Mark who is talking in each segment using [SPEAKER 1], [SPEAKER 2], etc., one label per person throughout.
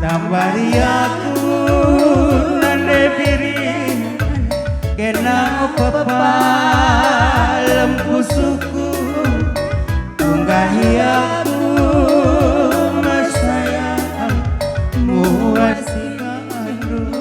[SPEAKER 1] Tambari aku nande piring kena pepalem pusuku tunggahi aku masayang muwasikandu.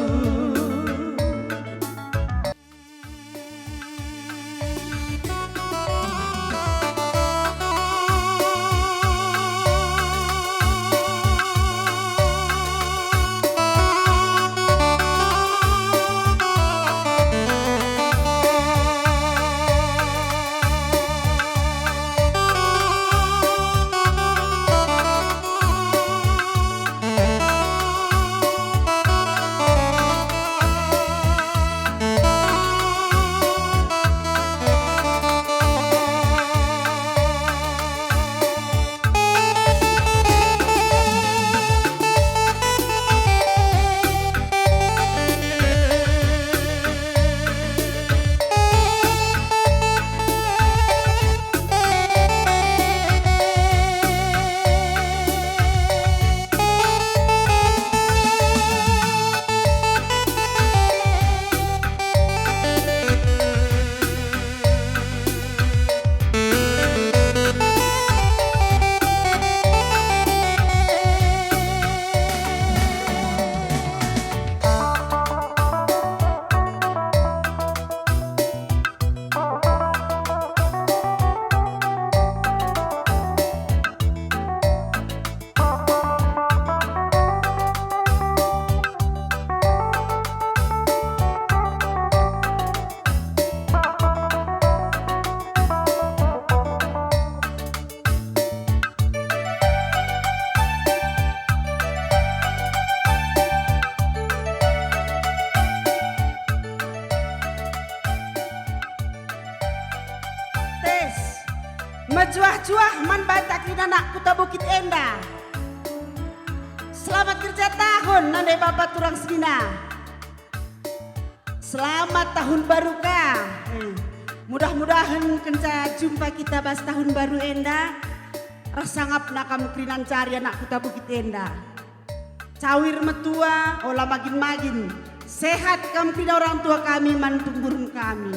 [SPEAKER 2] Majuah-juah man bantakin anak kuta Bukit Endah. Selamat kerja tahun nandai bapak turang sedina. Selamat tahun baru ka. Mudah-mudahan kenca jumpa kita pas tahun baru Endah. Rasangap nakam krinan cari anak kuta Bukit Endah. Cawir metua olah magin-magin. Sehat kam kina orang tua kami mantung burung kami.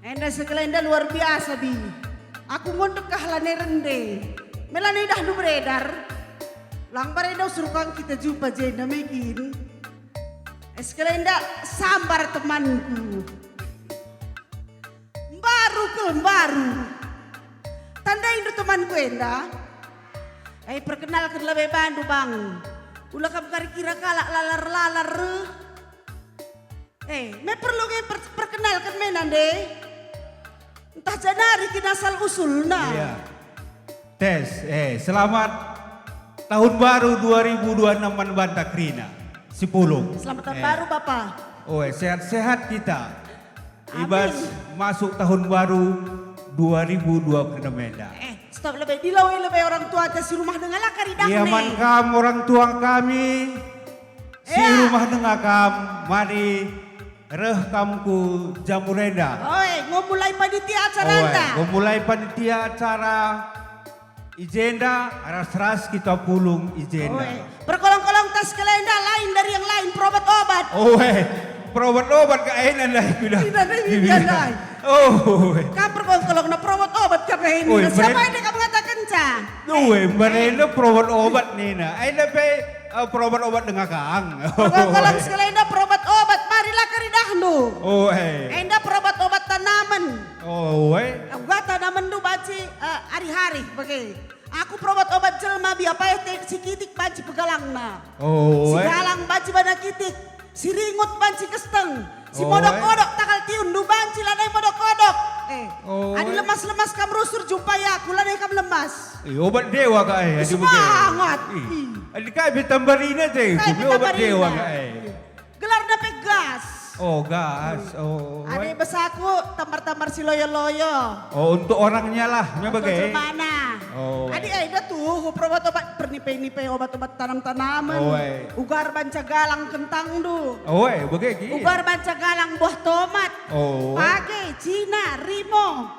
[SPEAKER 2] Endah sekelenda luar biasa bi. Aku ngondok kahlane rende. Melane dah nu beredar. Lang beredar suruh kang kita jumpa jenda mekin. Eskelenda sambar temanku. Baru. Tanda itu temanku enda. Perkenalkan lebih bandu bang. Ulah kam kira kalak lalar. Me perlu perkenalkan menande. Entah janari kina asal usul nah.
[SPEAKER 1] Iya. Tes, selamat tahun baru 2026 man Bantak Rina. 10.
[SPEAKER 2] Selamat tahun baru Bapak.
[SPEAKER 1] Sehat-sehat kita.
[SPEAKER 2] Amin.
[SPEAKER 1] Ibas masuk tahun baru 2026 Menda.
[SPEAKER 2] Stop lebih dilawai lebih orang tua atas rumah dengan lah karidang
[SPEAKER 1] Iya man kam orang tua kami. Si rumah dengan kam mari reh kamku Jamurenda.
[SPEAKER 2] Ngomulai panitia acara anda.
[SPEAKER 1] Ngomulai panitia acara Ijenda, ras-ras kita pulung Ijenda.
[SPEAKER 2] Berkolong-kolong tas kelenda lain dari yang lain perobat-obat.
[SPEAKER 1] Perobat-obat ka enan lah kuda.
[SPEAKER 2] Tidak ada bibian lain. Kan berkolong-kolong na perobat-obat kami ini. Siapa yang kamu mengatakan ca?
[SPEAKER 1] Mereka perobat-obat nina. Aina pe perobat-obat dengan kang.
[SPEAKER 2] Berkolong-kolong kelenda perobat-obat. Marilah karidahnu. Enda perobat-obat tanaman. Gua tanaman du baci hari-hari bagai. Aku perobat obat jelma bi apa si kitik banci pegalangna. Si galang banci bana kitik. Si ringut banci kesteng. Si modok-modok takal tiun du banci lanai modok-modok. Adi lemas-lemas kam rusur jumpa ya aku lanai kam lemas.
[SPEAKER 1] Obat dewa ka
[SPEAKER 2] Semangat.
[SPEAKER 1] Adi ka tambarina te. Obat dewa ka
[SPEAKER 2] Gelar na pegas.
[SPEAKER 1] Gas.
[SPEAKER 2] Ada besaku tambar-tambar si loyo-loyo.
[SPEAKER 1] Untuk orangnya lah,
[SPEAKER 2] bagai. Mana? Adi ada tuh perobat obat pernipe-nipe obat-obat tanam-tanaman. Ugar banca galang kentang du.
[SPEAKER 1] Bagai.
[SPEAKER 2] Ugar banca galang buah tomat. Page, Cina, Rimo.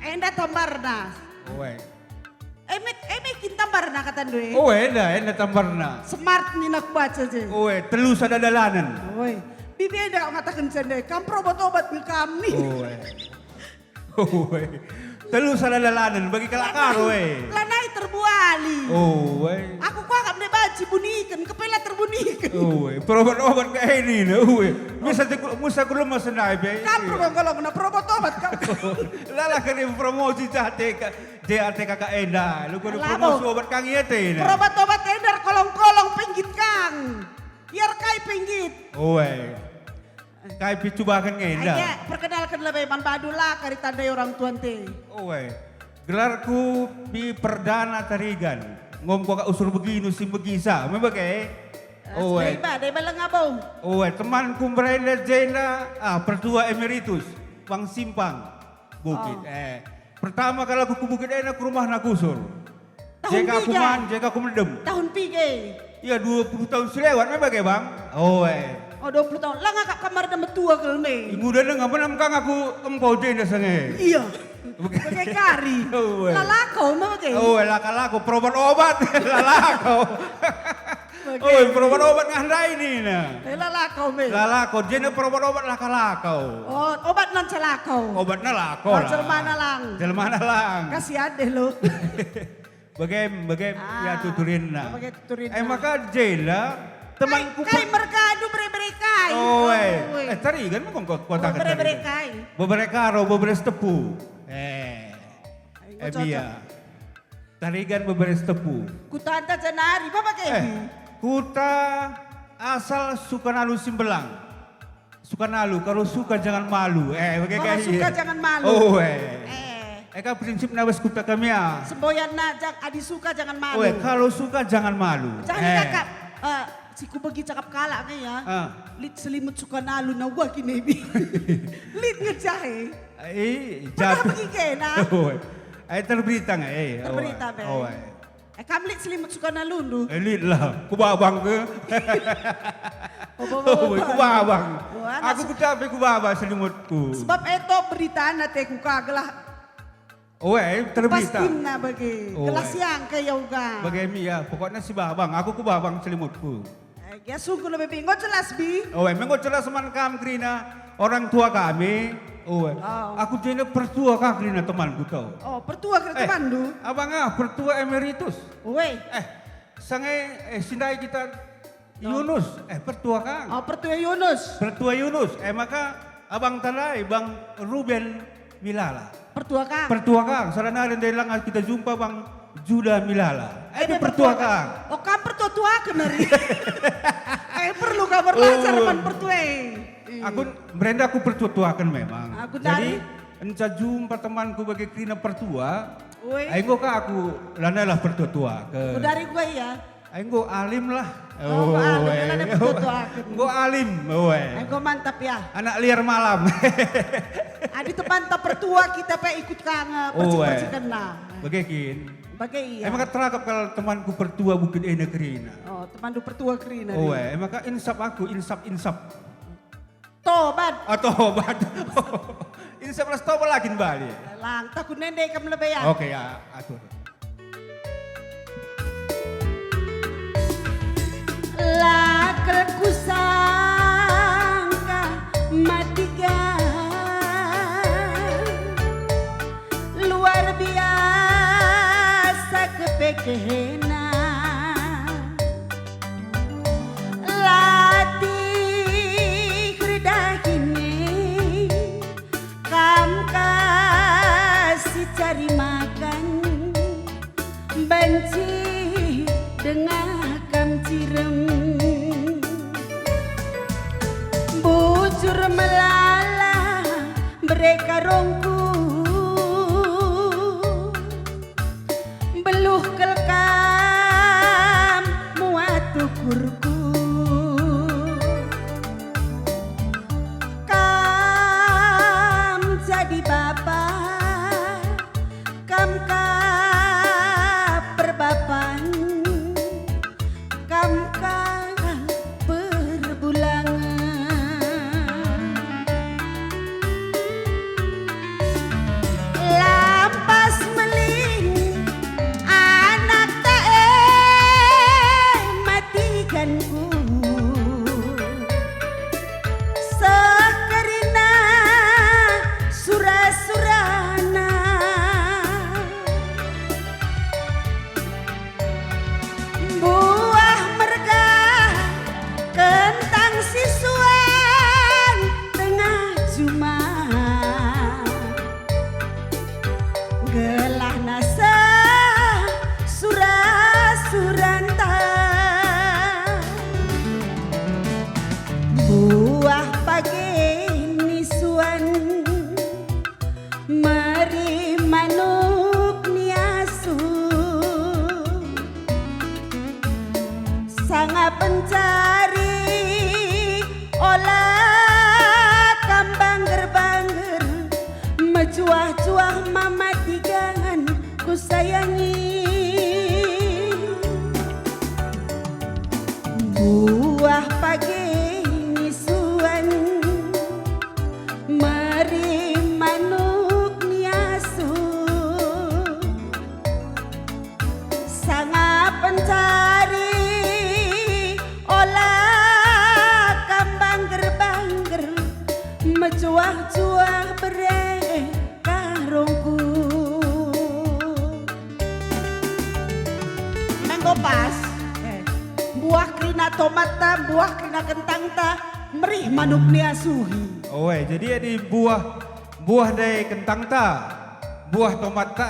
[SPEAKER 2] Enda tambar dah. Emekin tambar na katan doy.
[SPEAKER 1] Enda tambarna.
[SPEAKER 2] Smart ni nak baca je.
[SPEAKER 1] Telu sada dalanan.
[SPEAKER 2] Oi. Bibi enda ngatakan sendiri, kam obat-obat ke kami.
[SPEAKER 1] Telu sada dalanan bagi kalakar
[SPEAKER 2] Lanai terbuali. Aku kok agak mene baci bunikan, kepala terbunikan.
[SPEAKER 1] Perobat-obat kayak ini na. Musa ko lumah senai be.
[SPEAKER 2] Kam kalau na obat kam.
[SPEAKER 1] Lala ka rin promosi sa JAT kakak Enda. Lu kudu promosi obat kang iete na.
[SPEAKER 2] Obat-obat edar kolong-kolong pinggit kang. Biar kai pinggit.
[SPEAKER 1] Kai picubakan Enda.
[SPEAKER 2] Aja perkenalkan lebih man badula kari tandai orang tuan te.
[SPEAKER 1] Gelarku di perdana tarigan. Ngomong ka usur begini sim begisa. Membagai.
[SPEAKER 2] Daiba lengabong.
[SPEAKER 1] Temanku Brenda Jena, pertua emeritus, Bang Simpang, Bukit. Pertama kali aku ke Bukit Ena ke rumah nakusur. Jika aku man, jika aku mendem.
[SPEAKER 2] Tahun pige.
[SPEAKER 1] Iya 20 tahun selewat memang ya bang.
[SPEAKER 2] 20 tahun. Lah ngak kamar dan betua kelme.
[SPEAKER 1] Muda na nga manam kang aku empau Jena sange.
[SPEAKER 2] Iya. Pakai kari. Lalako mah pakai.
[SPEAKER 1] Laka-lako, perobat-obat, lalako. Perobat-obat ngandai ini na.
[SPEAKER 2] Lalako me.
[SPEAKER 1] Lalako, Jena perobat-obat laka-lako.
[SPEAKER 2] Obat non celako.
[SPEAKER 1] Obat na lako lah.
[SPEAKER 2] Jelmana lang.
[SPEAKER 1] Jelmana lang.
[SPEAKER 2] Kasihan deh lo.
[SPEAKER 1] Bagai ya tuturin na.
[SPEAKER 2] Bagai tuturin na.
[SPEAKER 1] Maka Jena temanku.
[SPEAKER 2] Kai merkadu berekai.
[SPEAKER 1] Tarigan mo kung kota ka
[SPEAKER 2] berekai.
[SPEAKER 1] Beberekaro, beberes tepu. Biya. Tarigan beberes tepu.
[SPEAKER 2] Kutanta Janari, apa kayak
[SPEAKER 1] Kuta asal Sukanalu Simbelang. Sukanalu, kalau suka jangan malu.
[SPEAKER 2] Kalau suka jangan malu.
[SPEAKER 1] Eka prinsip nabas kuta kami ya.
[SPEAKER 2] Semboyan najak, adi suka jangan malu.
[SPEAKER 1] Kalau suka jangan malu.
[SPEAKER 2] Jangan kakak. Si ku bagi cakap kalak nih ya. Lit selimut Sukanalu na wah kinebi. Lit ngejahe. Pernah pergi kena.
[SPEAKER 1] Terberita nggak?
[SPEAKER 2] Terberita be. Kamu lit selimut Sukanalu lu.
[SPEAKER 1] Lit lah, kubabang ke. Kubabang. Aku capek kubabang selimutku.
[SPEAKER 2] Sebab itu berita nate ku kagelah.
[SPEAKER 1] Terberita.
[SPEAKER 2] Pastim na bagi. Kelas yang ke yoga.
[SPEAKER 1] Bagi ya, pokoknya si babang. Aku kubabang selimutku.
[SPEAKER 2] Ya sungguh lebih bingung jelas bi.
[SPEAKER 1] Mengo jelas man kam Krina. Orang tua kami. Aku jadi pertua kak Krina temanku tau.
[SPEAKER 2] Pertua ke teman lu.
[SPEAKER 1] Abang pertua emeritus. Sangai sindai kita Yunus. Pertua kang.
[SPEAKER 2] Pertua Yunus.
[SPEAKER 1] Pertua Yunus. Maka abang talai Bang Ruben Milala.
[SPEAKER 2] Pertua kang.
[SPEAKER 1] Pertua kang. Sarana rin dahil lang kita jumpa Bang Juda Milala. Pertua kang.
[SPEAKER 2] Kan pertua tua kenari. Perlu kabar lancar man pertua.
[SPEAKER 1] Brenda aku pertua-tuakan memang.
[SPEAKER 2] Jadi
[SPEAKER 1] enca jumpa temanku bagi Krina pertua. Ayo aku lanalah pertua-tua.
[SPEAKER 2] Dari gue ya.
[SPEAKER 1] Ayo alim lah.
[SPEAKER 2] Alim pertua-tuakan.
[SPEAKER 1] Gue alim.
[SPEAKER 2] Ayo mantap ya.
[SPEAKER 1] Anak liar malam.
[SPEAKER 2] Adi teman tak pertua kita pe ikut kang percik-percik kena.
[SPEAKER 1] Bagikin.
[SPEAKER 2] Iya.
[SPEAKER 1] Emang terakap kalau temanku pertua bukit Ena Krina.
[SPEAKER 2] Temanku pertua Krina.
[SPEAKER 1] Emang insap aku insap.
[SPEAKER 2] Tobat.
[SPEAKER 1] Tobat. Insap lah tobat lagi balik.
[SPEAKER 2] Lang takut nendek kamu lebih ya.
[SPEAKER 1] Oke ya, atur.
[SPEAKER 2] Laker kusangka matiga luar biasa kepekehena latih redahine kam kasih cari makan benci dengan kam cirem bujur melala mereka rongku beluh kelkar Sangat pencari olah kambang gerbangger mencuah-cuah mama tigangan ku sayangi buah pagi nisuan mari manuk niasu sangat pencari olah kambang gerbangger mencuah-cuah berkarungku mengko pas buah krina tomata buah krina kentang ta merih manuk niasuhi
[SPEAKER 1] Oh, jadi ada buah dari kentang ta, buah tomat ta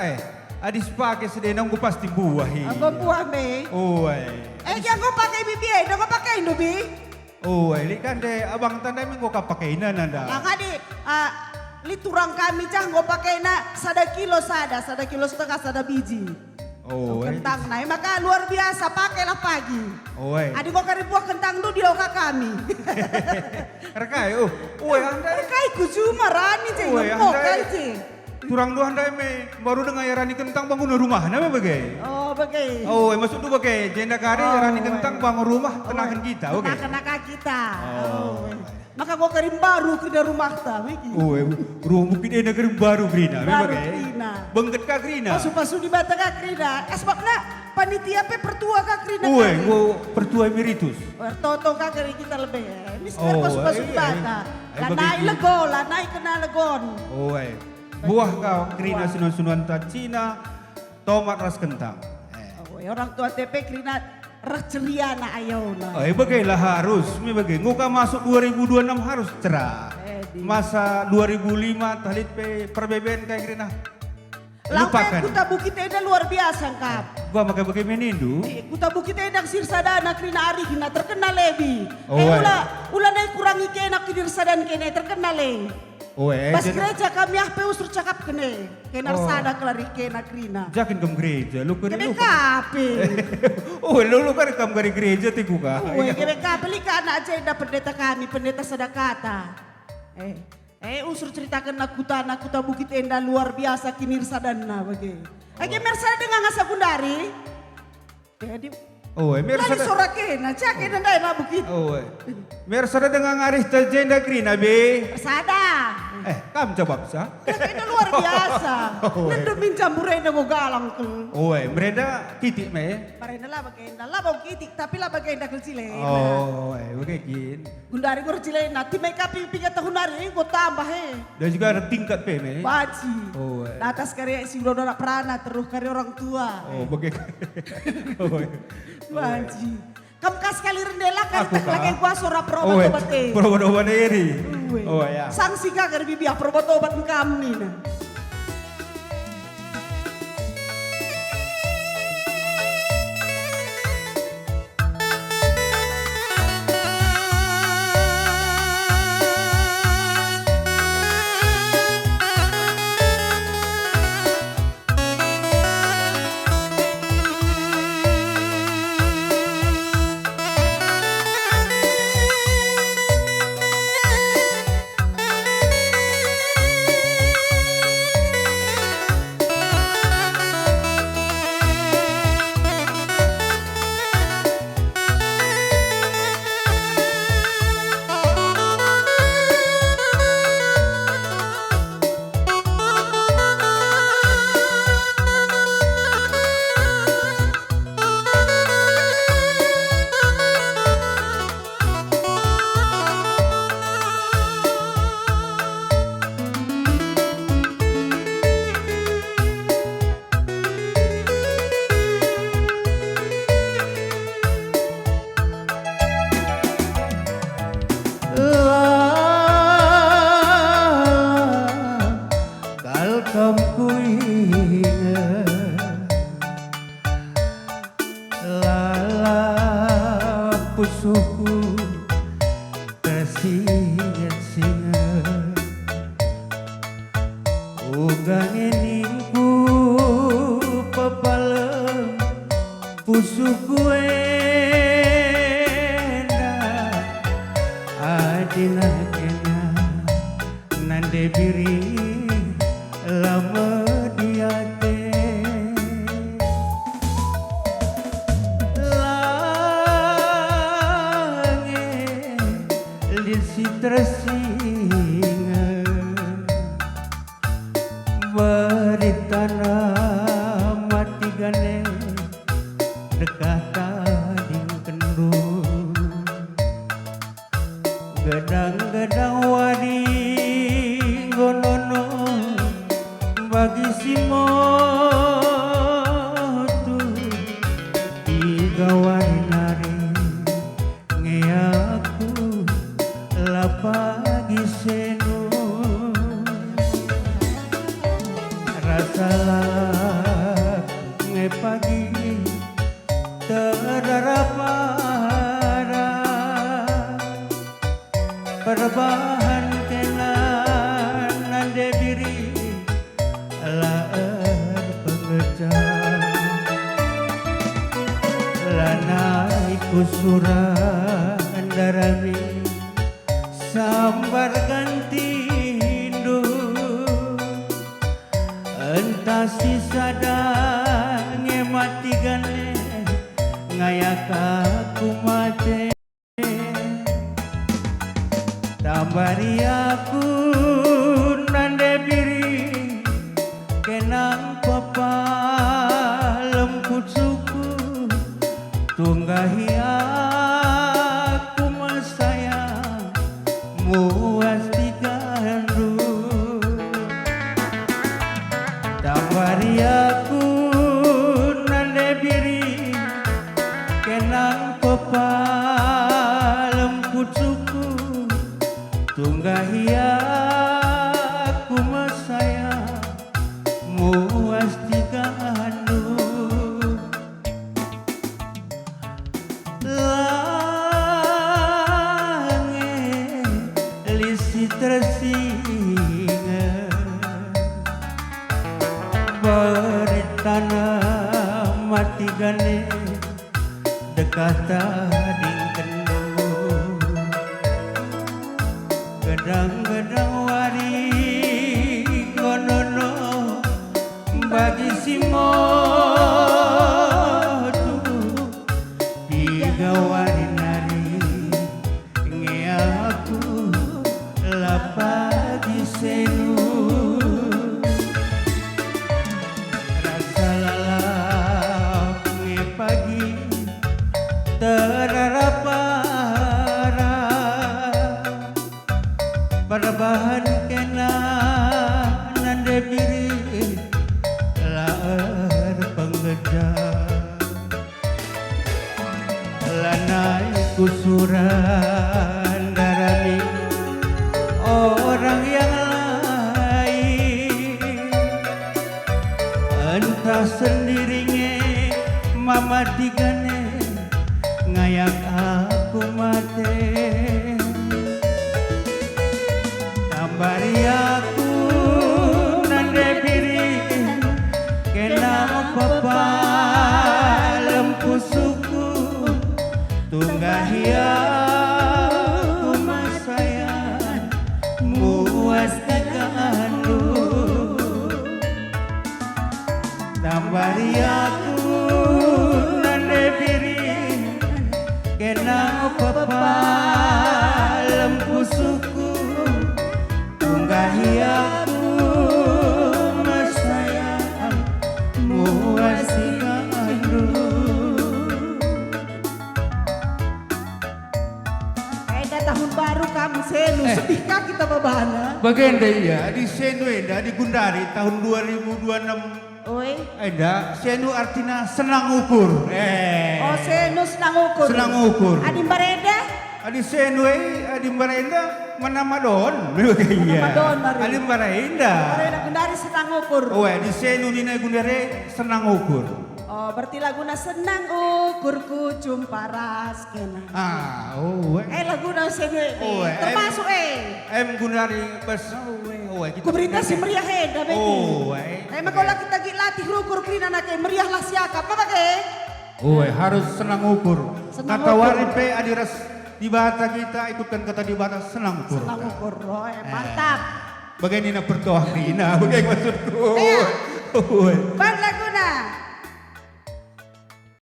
[SPEAKER 1] adis pakai sedenong ku pasti buah
[SPEAKER 2] aku buah me
[SPEAKER 1] Oh,
[SPEAKER 2] yang kau pakai bibi kau pakai Indomie
[SPEAKER 1] Oh, ini kan deh abang tanda minggu kau pakai nanda.
[SPEAKER 2] yang kadi li turang kami cah kau pakai na sada kilo setengah sada biji
[SPEAKER 1] Oh,
[SPEAKER 2] kentang naik maka luar biasa pakailah pagi
[SPEAKER 1] Oh,
[SPEAKER 2] adik kau kari buah kentang du di loka kami
[SPEAKER 1] rekai, anda
[SPEAKER 2] kai ku cuma rani cah
[SPEAKER 1] Oh,
[SPEAKER 2] ngomong
[SPEAKER 1] anda-
[SPEAKER 2] kai cah
[SPEAKER 1] turang dua anda baru dengar rani kentang bangun rumah, nama bagai.
[SPEAKER 2] oh bagai
[SPEAKER 1] Oh, maksud tu bagai jenda kari rani kentang bangun rumah kenakan kita, oke.
[SPEAKER 2] Kenakan kita
[SPEAKER 1] Oh.
[SPEAKER 2] maka kau karim baru ke rumah ta miki
[SPEAKER 1] Oh, rumah mungkin negeri baru Grina,
[SPEAKER 2] Baru
[SPEAKER 1] bagai.
[SPEAKER 2] Grina.
[SPEAKER 1] Bengket ka Grina.
[SPEAKER 2] pasu-pasu di bata ka krina sebabna panitia pe pertua ka krina
[SPEAKER 1] Oh, gua pertua emeritus.
[SPEAKER 2] Toto ka kari kita lebih mister
[SPEAKER 1] Oh,
[SPEAKER 2] pasu-pasu di
[SPEAKER 1] iya,
[SPEAKER 2] bata
[SPEAKER 1] iya.
[SPEAKER 2] lanai
[SPEAKER 1] Begitu.
[SPEAKER 2] lego lanai kena legon
[SPEAKER 1] Oh, buah kau Grina sunan-sunan ta Cina, tomat ras kentang.
[SPEAKER 2] orang tua TP krina ceria na ayona
[SPEAKER 1] Bagailah harus, bagai. Nguka masuk 2026 harus cerah.
[SPEAKER 2] Edi.
[SPEAKER 1] Masa 2005 talit pe perbeben kayak Grina.
[SPEAKER 2] Lampe kuta bukit eda luar biasa kap
[SPEAKER 1] Gua makai bagai menindu.
[SPEAKER 2] kuta bukit eda sirsadana krina ari kina terkenal lebi
[SPEAKER 1] Oh, iya.
[SPEAKER 2] ula naik kurangi kena kidir sadan kene terkenal le
[SPEAKER 1] Oh,
[SPEAKER 2] pas
[SPEAKER 1] jadi
[SPEAKER 2] gereja kami ah usur cakap kene kena
[SPEAKER 1] Oh.
[SPEAKER 2] sada kelari kena krina
[SPEAKER 1] jakin ke gereja, lu kan
[SPEAKER 2] kene
[SPEAKER 1] lu.
[SPEAKER 2] kape
[SPEAKER 1] Oh, lu kan kam dari gereja tiku ka.
[SPEAKER 2] kene kape lika anak aja eda pendeta kami pendeta sadakata usur ceritakan nakuta bukit enda luar biasa kinir sadana bagi mersada dengan ngasa gundari jadi
[SPEAKER 1] Oh, mer
[SPEAKER 2] lali
[SPEAKER 1] sada.
[SPEAKER 2] sorakena cake nanda na bukit
[SPEAKER 1] Oh, mer sada dengan aris jenda Grina be.
[SPEAKER 2] sada
[SPEAKER 1] Kam jawab sa.
[SPEAKER 2] kena luar biasa
[SPEAKER 1] Oh,
[SPEAKER 2] nando minjam burena go galang ke
[SPEAKER 1] Oh, mereka titik me.
[SPEAKER 2] parena lah bagenda lah bau kitik tapi lah bagenda kecil
[SPEAKER 1] Oh, begin.
[SPEAKER 2] gundari go kecil na ti make up pingat tahun hari go tambah
[SPEAKER 1] Dan juga ada tingkat pe me.
[SPEAKER 2] baci
[SPEAKER 1] Oh,
[SPEAKER 2] Di atas karya si Dona Prana terus karya orang tua
[SPEAKER 1] Oh, begin. Oh,
[SPEAKER 2] baci kamu kas kali rendela kan
[SPEAKER 1] Aku
[SPEAKER 2] tak
[SPEAKER 1] kah?
[SPEAKER 2] lagi gua sora
[SPEAKER 1] Oh,
[SPEAKER 2] perobat-obat
[SPEAKER 1] obat eri. Oh, ya.
[SPEAKER 2] sanksi kah karya bibi perobat-obat kami nah
[SPEAKER 1] Kalkam ku ingat lala pusuku tersingat-singat ugang eningku papalem pusuku tina kena nande biri lama diate langit lisi tersinga beritana mati gane dekat tading kendung gedang-gedang wadi gonono bagi si motu tiga wari nari ngeaku lapagi senu rasa ngepagi terarapara perbahan kenan diri laer pengejar lanai kusuran darami sambar ganti hindu entah sisa dan ngemati gane ngayak aku mati tambari aku nande biri kenang papa lemput suku tunggahi aku masayang muas digandu tambari aku nande biri kenang papa lemput suku tunggahi aku masayang muas digandu langit lisi tersinga beritana mati gane dekat tading kendung gedang-gedang wari gonono bagi si motu tiga wari nari ngeaku lapagi senu rasa lalap ngepagi terarapara perbahan kena nande diri laer pengejar lanai kusuran darami orang yang lain entah sendirinya mama digane ngayak aku mati tambari aku nande biri kena papa lempu suku tunggahi aku masayang muas digandu tambari aku nande biri kena papa lempu suku tunggahi aku masayang muas digandu.
[SPEAKER 2] Eda tahun baru kamu senu sedihkah kita babana?
[SPEAKER 1] Bagenda iya di senu eda di Gundari tahun 2026.
[SPEAKER 2] Oi.
[SPEAKER 1] Eda senu artinya senang ukur.
[SPEAKER 2] Oh senu senang ukur.
[SPEAKER 1] Senang ukur.
[SPEAKER 2] Adi bareda?
[SPEAKER 1] Adi senu adi barenda manamadon. Iya.
[SPEAKER 2] Manamadon baru.
[SPEAKER 1] Adi barenda.
[SPEAKER 2] Bareda Gundari senang ukur.
[SPEAKER 1] Oh di senu di Gundari senang ukur.
[SPEAKER 2] Oh berarti laguna senang ukurku jumpa ras kena. Laguna senu termasuk
[SPEAKER 1] Gundari bes.
[SPEAKER 2] Ku berita si meriah heda beki. Emang kalau kita latih rukur krina nake meriah lah siaka apa bagi?
[SPEAKER 1] Harus senang ukur.
[SPEAKER 2] Senang
[SPEAKER 1] Kata
[SPEAKER 2] ukur.
[SPEAKER 1] waripe adiras Di bahasa kita ikutkan kata di bahasa senang ukur.
[SPEAKER 2] Senang ukur, mantap.
[SPEAKER 1] Bagaimana pertuah Rina, bagaimana maksudku?
[SPEAKER 2] Iya.
[SPEAKER 1] Uy.
[SPEAKER 2] Bang